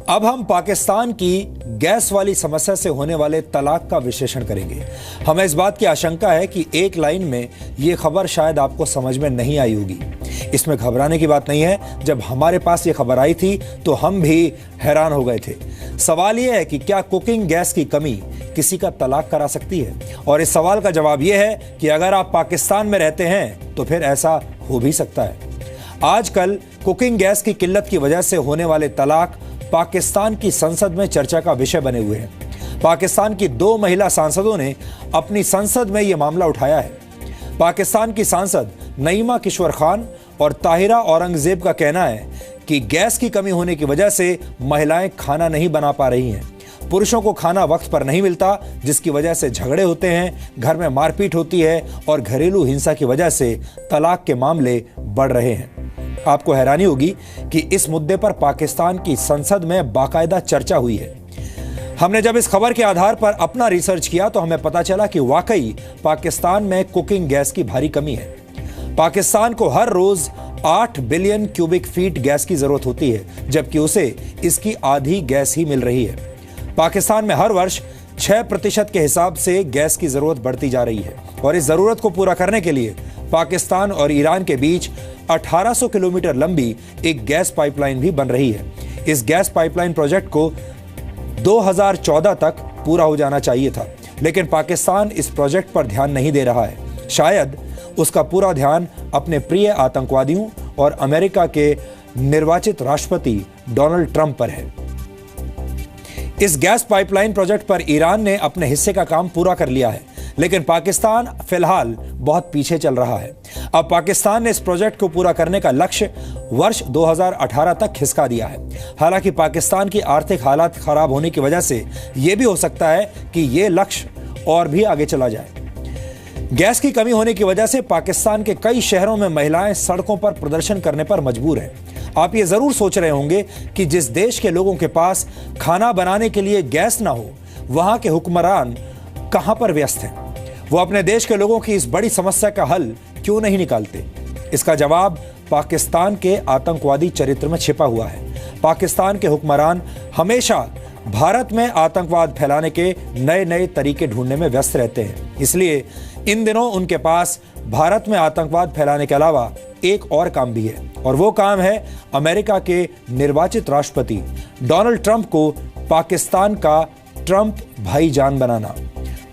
अब हम पाकिस्तान की गैस वाली समस्या से होने वाले तलाक का विश्लेषण करेंगे। हमें इस बात की आशंका है कि एक लाइन में ये खबर शायद आपको समझ में नहीं आई होगी। इसमें घबराने की बात नहीं है। जब हमारे पास ये खबर आई थी तो हम भी हैरान हो गए थे। सवाल यह है कि क्या कुकिंग गैस की कमी किसी का तलाक करा सकती है? और इस सवाल का जवाब यह है कि अगर आप पाकिस्तान में रहते हैं तो फिर ऐसा हो भी सकता है। आजकल कुकिंग गैस की किल्लत की वजह से होने वाले तलाक पाकिस्तान की संसद में चर्चा का विषय बने हुए हैं। पाकिस्तान की 2 महिला सांसदों ने अपनी संसद में यह मामला उठाया है। पाकिस्तान की सांसद नईमा किशोर खान और ताहिरा औरंगजेब का कहना है कि गैस की कमी होने की वजह से महिलाएं खाना नहीं बना पा रही हैं। पुरुषों को खाना वक्त पर नहीं मिलता, जिसकी वजह से झगड़े होते हैं, घर में मारपीट होती है और घरेलू हिंसा की वजह से तलाक के मामले बढ़ रहे हैं। आपको हैरानी होगी कि इस मुद्दे पर पाकिस्तान की संसद में बाकायदा चर्चा हुई है। हमने जब इस खबर के आधार पर अपना रिसर्च किया तो हमें पता चला कि वाकई पाकिस्तान में कुकिंग गैस की भारी कमी है। पाकिस्तान को हर रोज 8 बिलियन क्यूबिक फीट गैस की जरूरत होती है, जबकि उसे इसकी आधी गैस ही मिल रही है। पाकिस्तान में हर वर्ष 6% के हिसाब से गैस की जरूरत बढ़ती जा रही है और इस जरूरत को पूरा करने के लिए पाकिस्तान और ईरान के बीच 1800 किलोमीटर लंबी एक गैस पाइपलाइन भी बन रही है। इस गैस पाइपलाइन प्रोजेक्ट को 2014 तक पूरा हो जाना चाहिए था, लेकिन पाकिस्तान इस प्रोजेक्ट पर ध्यान नहीं दे रहा है। शायद उसका पूरा ध्यान अपने प्रिय आतंकवादियों और अमेरिका के निर्वाचित राष्ट्रपति डोनाल्ड ट्रंप पर है। इस गैस पाइपलाइन प्रोजेक्ट पर ईरान ने अपने हिस्से का काम पूरा कर लिया है, लेकिन पाकिस्तान फिलहाल बहुत पीछे चल रहा है। अब पाकिस्तान ने इस प्रोजेक्ट को पूरा करने का लक्ष्य वर्ष 2018 तक खिसका दिया है। हालांकि पाकिस्तान की आर्थिक हालात खराब होने की वजह से यह भी हो सकता है कि यह लक्ष्य और भी आगे चला जाए। गैस की कमी होने की वजह से पाकिस्तान के कई शहरों में महिलाएं सड़कों पर प्रदर्शन करने पर मजबूर हैं। आप ये जरूर सोच रहे होंगे कि जिस देश के लोगों के पास खाना बनाने के लिए गैस ना हो, वहां के हुक्मरान कहां पर व्यस्त हैं। वो अपने देश के लोगों की इस बड़ी समस्या का हल क्यों नहीं निकालते? इसका जवाब पाकिस्तान के आतंकवादी चरित्र में छिपा हुआ है। पाकिस्तान के हुक्मरान हमेशा भारत में आतंकवाद फैलाने के नए नए तरीके ढूंढने में व्यस्त रहते हैं। इसलिए इन दिनों उनके पास भारत में आतंकवाद फैलाने के अलावा एक और काम भी है, और वो काम है अमेरिका के निर्वाचित राष्ट्रपति डोनाल्ड ट्रंप को पाकिस्तान का ट्रंप भाईजान बनाना।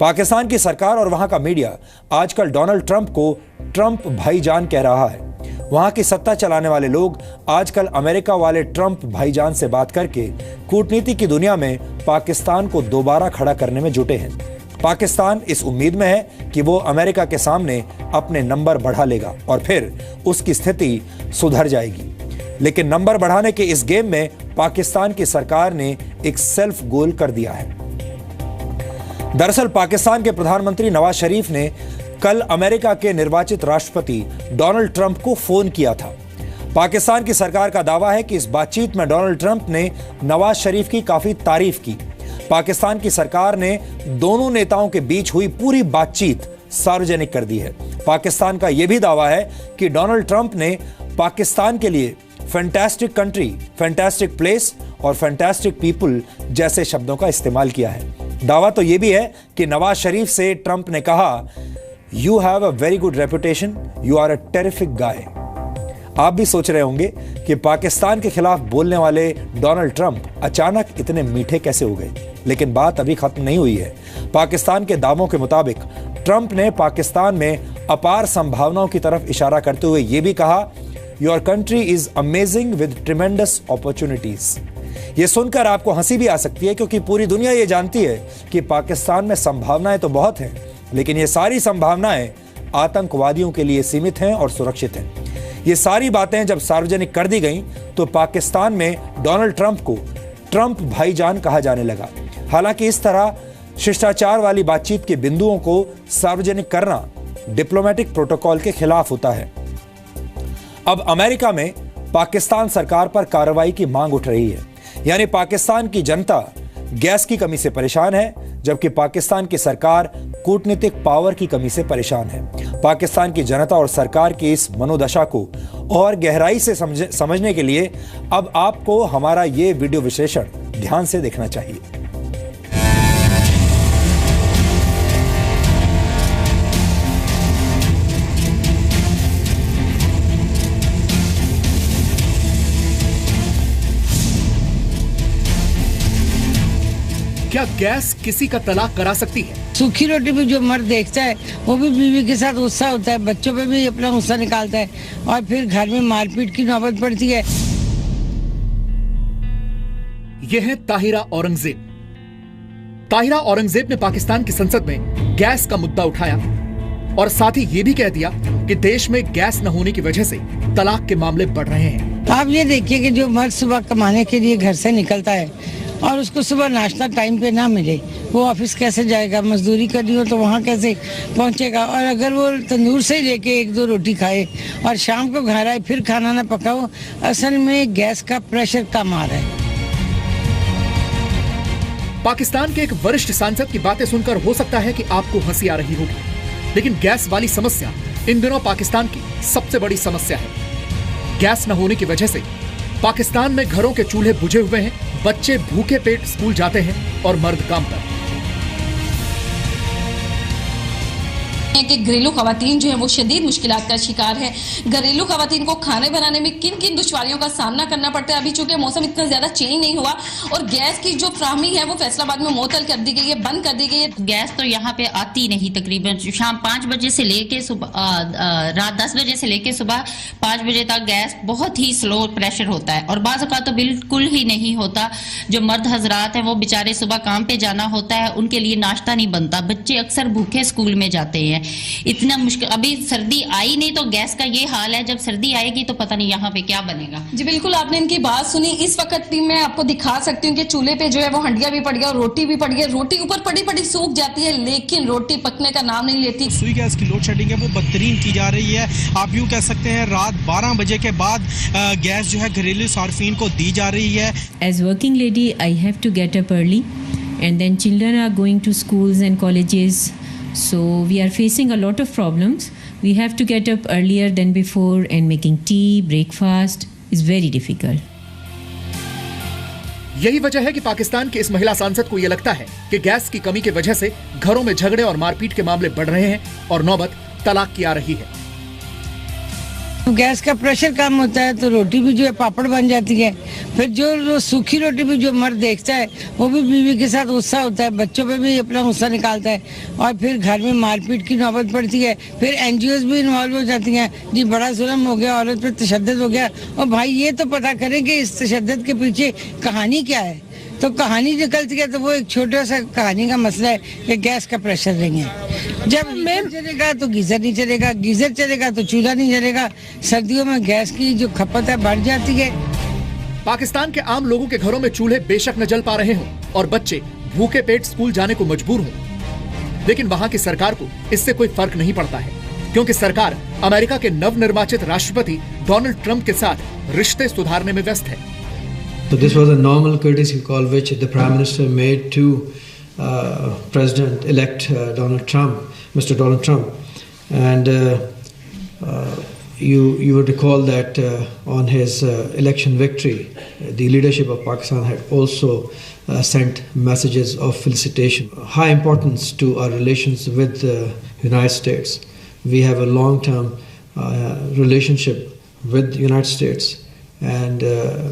पाकिस्तान की सरकार और वहां का मीडिया आजकल डोनाल्ड ट्रंप को ट्रंप भाईजान कह रहा है। वहां की सत्ता चलाने वाले लोग आजकल अमेरिका वाले ट्रंप भाईजान से बात करके कूटनीति की दुनिया में पाकिस्तान को दोबारा खड़ा करने में जुटे हैं। पाकिस्तान इस उम्मीद में है कि वो अमेरिका के सामने अपने नंबर बढ़ा लेगा और फिर उसकी स्थिति सुधर जाएगी। लेकिन नंबर बढ़ाने के इस गेम में पाकिस्तान की सरकार ने एक सेल्फ गोल कर दिया है। दरअसल पाकिस्तान के प्रधानमंत्री नवाज शरीफ ने कल अमेरिका के निर्वाचित राष्ट्रपति डोनाल्ड ट्रंप को फोन किया था। पाकिस्तान की सरकार का दावा है कि इस बातचीत में डोनाल्ड ट्रंप ने नवाज शरीफ की काफी तारीफ की। पाकिस्तान की सरकार ने दोनों नेताओं के बीच हुई पूरी बातचीत सार्वजनिक कर दी है। पाकिस्तान का यह भी दावा है कि डोनाल्ड ट्रंप ने पाकिस्तान के लिए फैंटास्टिक कंट्री, फैंटास्टिक प्लेस और फैंटास्टिक पीपल जैसे शब्दों का इस्तेमाल किया है। दावा तो यह भी है कि नवाज शरीफ से ट्रंप ने कहा, you have a very good reputation, you are a terrific guy. आप भी सोच रहे होंगे कि पाकिस्तान के खिलाफ बोलने वाले डोनाल्ड ट्रंप अचानक इतने मीठे कैसे हो गए, लेकिन बात अभी खत्म नहीं हुई है। पाकिस्तान के दावों के मुताबिक ट्रंप ने पाकिस्तान में अपार संभावनाओं की तरफ इशारा करते हुए यह भी कहा, your country is amazing with tremendous opportunities. ये सुनकर आपको हंसी भी आ सकती है, क्योंकि पूरी दुनिया ये जानती है कि पाकिस्तान में संभावनाएं तो बहुत हैं, लेकिन ये सारी संभावनाएं आतंकवादियों के लिए सीमित हैं और सुरक्षित हैं। ये सारी बातें जब सार्वजनिक कर दी गईं तो पाकिस्तान में डोनाल्ड ट्रंप को ट्रंप भाईजान कहा जाने लगा। हालांकि इस तरह शिष्टाचार वाली बातचीत के बिंदुओं को सार्वजनिक करना डिप्लोमेटिक प्रोटोकॉल के खिलाफ होता है। अब अमेरिका में पाकिस्तान सरकार पर कार्रवाई की मांग उठ रही है। यानी पाकिस्तान की जनता गैस की कमी से परेशान है, जबकि पाकिस्तान की सरकार कूटनीतिक पावर की कमी से परेशान है। पाकिस्तान की जनता और सरकार की इस मनोदशा को और गहराई से समझने के लिए अब आपको हमारा ये वीडियो विश्लेषण ध्यान से देखना चाहिए। क्या गैस किसी का तलाक करा सकती है? सूखी रोटी भी जो मर्द देखता है वो भी बीवी के साथ गुस्सा होता है, बच्चों पे भी अपना गुस्सा निकालता है और फिर घर में मारपीट की नौबत पड़ती है। यह है ताहिरा औरंगजेब। ताहिरा औरंगजेब ने पाकिस्तान की संसद में गैस का मुद्दा उठाया और साथ ही ये भी कह दिया कि देश में गैस न होने की वजह से तलाक के मामले बढ़ रहे हैं। आप ये देखिए कि जो मर्द सुबह कमाने के लिए घर से निकलता है और उसको सुबह नाश्ता टाइम पे ना मिले, वो ऑफिस कैसे जाएगा? मजदूरी करनी हो तो वहाँ कैसे पहुँचेगा? और अगर वो तंदूर से लेके 1-2 रोटी खाए और शाम को घर आए फिर खाना ना पकाओ, असल में गैस का प्रेशर कम आ रहा है। पाकिस्तान के एक वरिष्ठ सांसद की बातें सुनकर हो सकता है कि आपको हंसी आ रही होगी, लेकिन गैस वाली समस्या इन दिनों पाकिस्तान की सबसे बड़ी समस्या है। गैस न होने की वजह से पाकिस्तान में घरों के चूल्हे बुझे हुए हैं, बच्चे भूखे पेट स्कूल जाते हैं और मर्द काम पर। कि घरेलू खवातीन जो है वो शदीद मुश्किलात का शिकार है। घरेलू खवातीन को खाने बनाने में किन किन दुश्वारियों का सामना करना पड़ता है। अभी चूंकि मौसम इतना ज्यादा चेंज नहीं हुआ और गैस की जो फ्राहमी है वो फैसलाबाद में मुअत्तल कर दी गई है, बंद कर दी गई है। गैस तो यहाँ पे आती नहीं, तकरीबन शाम 5 बजे से लेके रात 10 बजे से लेके सुबह 5 बजे तक गैस बहुत ही स्लो प्रेशर होता है और बाज़ औक़ात तो बिल्कुल ही नहीं होता। जो मर्द हजरात हैं वो बेचारे सुबह काम पे जाना होता है, उनके लिए नाश्ता नहीं बनता, बच्चे अक्सर भूखे स्कूल में जाते हैं। इतना मुश्किल, अभी सर्दी आई नहीं तो गैस का ये हाल है, जब सर्दी आएगी तो पता नहीं यहाँ पे क्या बनेगा। जी बिल्कुल, आपने इनकी बात सुनी। इस वक्त भी मैं आपको दिखा सकती हूँ कि चूल्हे पे जो है वो हंडिया भी पड़ गया और रोटी भी पड़ गई। रोटी ऊपर पड़ी पड़ी सूख जाती है लेकिन रोटी पकने का नाम नहीं लेती। सुई गैस की लोड शेडिंग है वो बदतरीन की जा रही है। आप यूँ कह सकते हैं रात 12 बजे के बाद गैस जो है घरेलू सार्फिन को दी जा रही है। As working lady, I have to get up early and then children are going to schools and colleges. So we are facing a lot of problems. We have to get up earlier than before and making tea, breakfast is very difficult. यही वजह है कि पाकिस्तान के इस महिला सांसद को यह लगता है कि गैस की कमी की वजह से घरों में झगड़े और मारपीट के मामले बढ़ रहे हैं और नौबत तलाक की आ रही है। गैस का प्रेशर कम होता है तो रोटी भी जो है पापड़ बन जाती है। फिर जो सूखी रोटी भी जो मर्द देखता है वो भी बीवी के साथ गुस्सा होता है, बच्चों पे भी अपना गुस्सा निकालता है और फिर घर में मारपीट की नौबत पड़ती है। फिर एनजीओज भी इन्वॉल्व हो जाती हैं, जी बड़ा जुल्म हो गया, औरत पे तशद्दुद हो गया। और भाई ये तो पता करें कि इस तशद्दुद के पीछे कहानी क्या है। तो कहानी निकलती है तो वो एक छोटा सा कहानी का मसला है कि गैस का प्रेशर नहीं है। जब मेन चलेगा तो गीजर नहीं चलेगा, गीजर चलेगा तो चूल्हा नहीं चलेगा। सर्दियों में गैस की जो खपत है बढ़ जाती है। पाकिस्तान के आम लोगों के घरों में चूल्हे बेशक न जल पा रहे हों और बच्चे भूखे पेट स्कूल जाने को मजबूर हों, लेकिन वहां की सरकार को इससे कोई फर्क नहीं पड़ता है, क्योंकि सरकार अमेरिका के नवनिर्वाचित राष्ट्रपति डोनाल्ड ट्रंप के साथ रिश्ते सुधारने में व्यस्त है। So this was a normal courtesy call which the Prime Minister made to President-elect Donald Trump, Mr. Donald Trump, and you would recall that on his election victory, the leadership of Pakistan had also sent messages of felicitation. High importance to our relations with the United States. We have a long-term relationship with the United States. And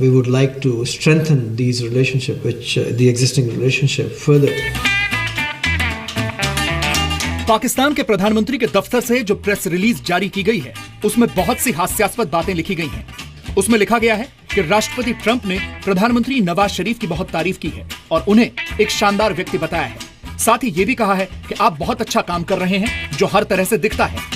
we would like to strengthen these relationship, which the existing relationship further. Pakistan के प्रधानमंत्री के दफ्तर से जो press release जारी की गई है उसमें बहुत सी हास्यास्पद बातें लिखी गई हैं। उसमें लिखा गया है कि राष्ट्रपति ट्रंप ने प्रधानमंत्री नवाज शरीफ की बहुत तारीफ की है और उन्हें एक शानदार व्यक्ति बताया है। साथ ही ये भी कहा है कि आप बहुत अच्छा काम कर रहे हैं, जो हर तरह से दिखता है।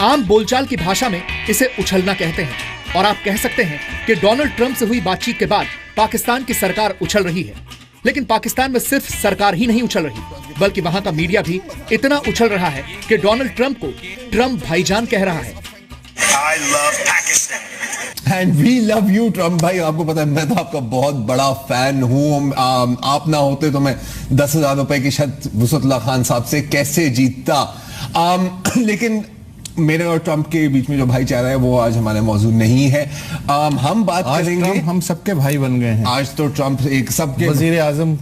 आम बोलचाल की भाषा में इसे उछलना कहते हैं और आप कह सकते हैं कि डोनाल्ड ट्रंप से हुई बातचीत के बाद पाकिस्तान की सरकार उछल रही है। लेकिन पाकिस्तान में सिर्फ सरकार ही नहीं उछल रही, बल्कि वहां का मीडिया भी इतना उछल रहा है कि डोनाल्ड ट्रंप को ट्रंप भाईजान कह रहा है। I love Pakistan. And we love you, Trump भाई। आपको पता है मैं तो आपका बहुत बड़ा फैन हूँ। आप ना होते तो मैं 10,000 रुपए की शर्त वसुतुल्लाह खान साहब से कैसे जीतता। लेकिन मेरे और ट्रंप के बीच में जो भाईचारा है वो आज हमारे मौजूद नहीं है। हम बात करेंगे, हम सबके भाई बन गए हैं। आज तो ट्रंप एक सबके वजीर आजम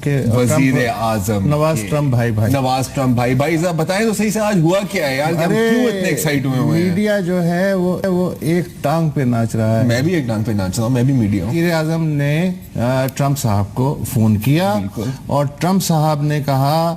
नवाज ट्रंप भाई नवाज ट्रंप भाई जरा बताएं तो सही से आज हुआ क्या है यार, क्यों इतने एक्साइट हुए हैं? मीडिया जो है वो एक टांग पे नाच रहा है। मैं भी एक टांग पे नाच रहा हूँ, मैं भी मीडिया हूँ। वजीर आजम ने ट्रंप साहब को फोन किया और ट्रंप साहब ने कहा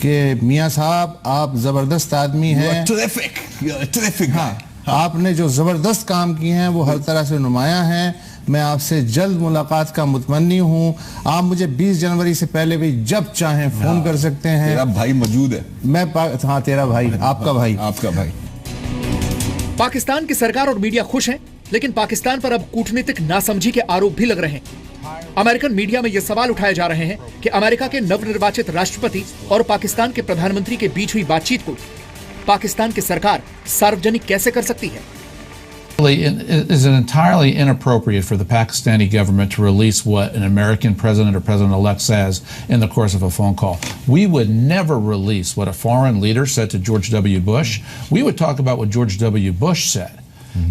कि मियां साहब आप जबरदस्त आदमी हैं, terrific हाँ, आपने जो जबरदस्त काम किए हैं वो हर तरह से नुमाया हैं। मैं आपसे जल्द मुलाकात का मुतमन्नी हूँ। आप मुझे 20 जनवरी से पहले भी जब चाहें फोन कर सकते हैं। तेरा भाई मौजूद है। हाँ तेरा भाई, आपका भाई। पाकिस्तान की सरकार और मीडिया खुश हैं, लेकिन पाकिस्तान पर अब कूटनीतिक नासमझी के आरोप भी लग रहे हैं। अमेरिकन मीडिया में ये सवाल उठाए जा रहे हैं कि अमेरिका के नवनिर्वाचित राष्ट्रपति और पाकिस्तान के प्रधानमंत्री के बीच हुई बातचीत को पाकिस्तान की सरकार सार्वजनिक कैसे कर सकती है? It is entirely inappropriate for the Pakistani government to release what an American president or president-elect says in the course of a phone call. We would never release what a foreign leader said to George W. Bush. We would talk about what George W. Bush said.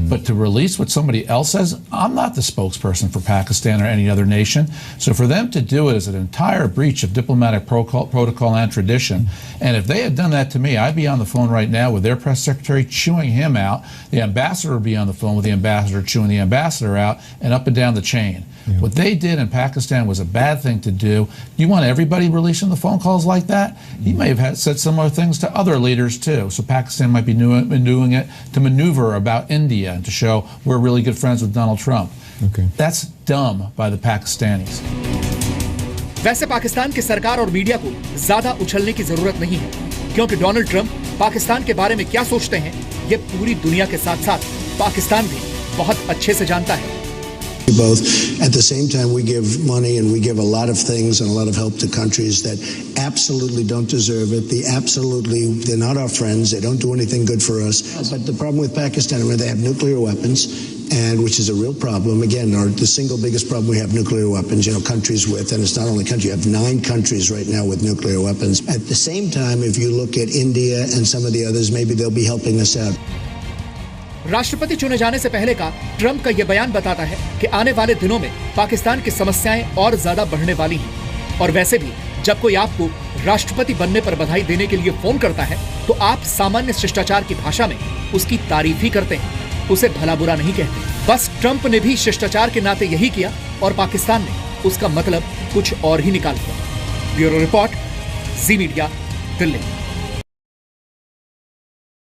But to release what somebody else says, I'm not the spokesperson for Pakistan or any other nation. So for them to do it is an entire breach of diplomatic protocol and tradition. And if they had done that to me, I'd be on the phone right now with their press secretary chewing him out. The ambassador would be on the phone with the ambassador chewing the ambassador out, and up and down the chain. Yeah. What they did in Pakistan was a bad thing to do. You want everybody releasing the phone calls like that? He may have said similar things to other leaders too. So Pakistan might be doing it to maneuver about India and to show we're really good friends with Donald Trump. Okay. That's dumb by the Pakistanis. वैसे पाकिस्तान की सरकार और media को ज्यादा उछलने की जरूरत नहीं है, क्योंकि डोनाल्ड ट्रंप पाकिस्तान के बारे में क्या सोचते हैं ये पूरी दुनिया के साथ-साथ पाकिस्तान भी बहुत अच्छे से जानता है। Both. At the same time, we give money and we give a lot of things and a lot of help to countries that absolutely don't deserve it. They're not our friends. They don't do anything good for us. But the problem with Pakistan is they have nuclear weapons, and which is a real problem. Again, the single biggest problem we have nuclear weapons, countries with, and it's not only countries, you have 9 countries right now with nuclear weapons. At the same time, if you look at India and some of the others, maybe they'll be helping us out. राष्ट्रपति चुने जाने से पहले का Trump का यह बयान बताता है कि आने वाले दिनों में पाकिस्तान की समस्याएं और ज्यादा बढ़ने वाली हैं। और वैसे भी जब कोई आपको राष्ट्रपति बनने पर बधाई देने के लिए फोन करता है तो आप सामान्य शिष्टाचार की भाषा में उसकी तारीफ ही करते हैं, उसे भला बुरा नहीं कहते। बस ट्रंप ने भी शिष्टाचार के नाते यही किया और पाकिस्तान ने उसका मतलब कुछ और ही निकाल दिया। ब्यूरो रिपोर्ट, जी मीडिया, दिल्ली।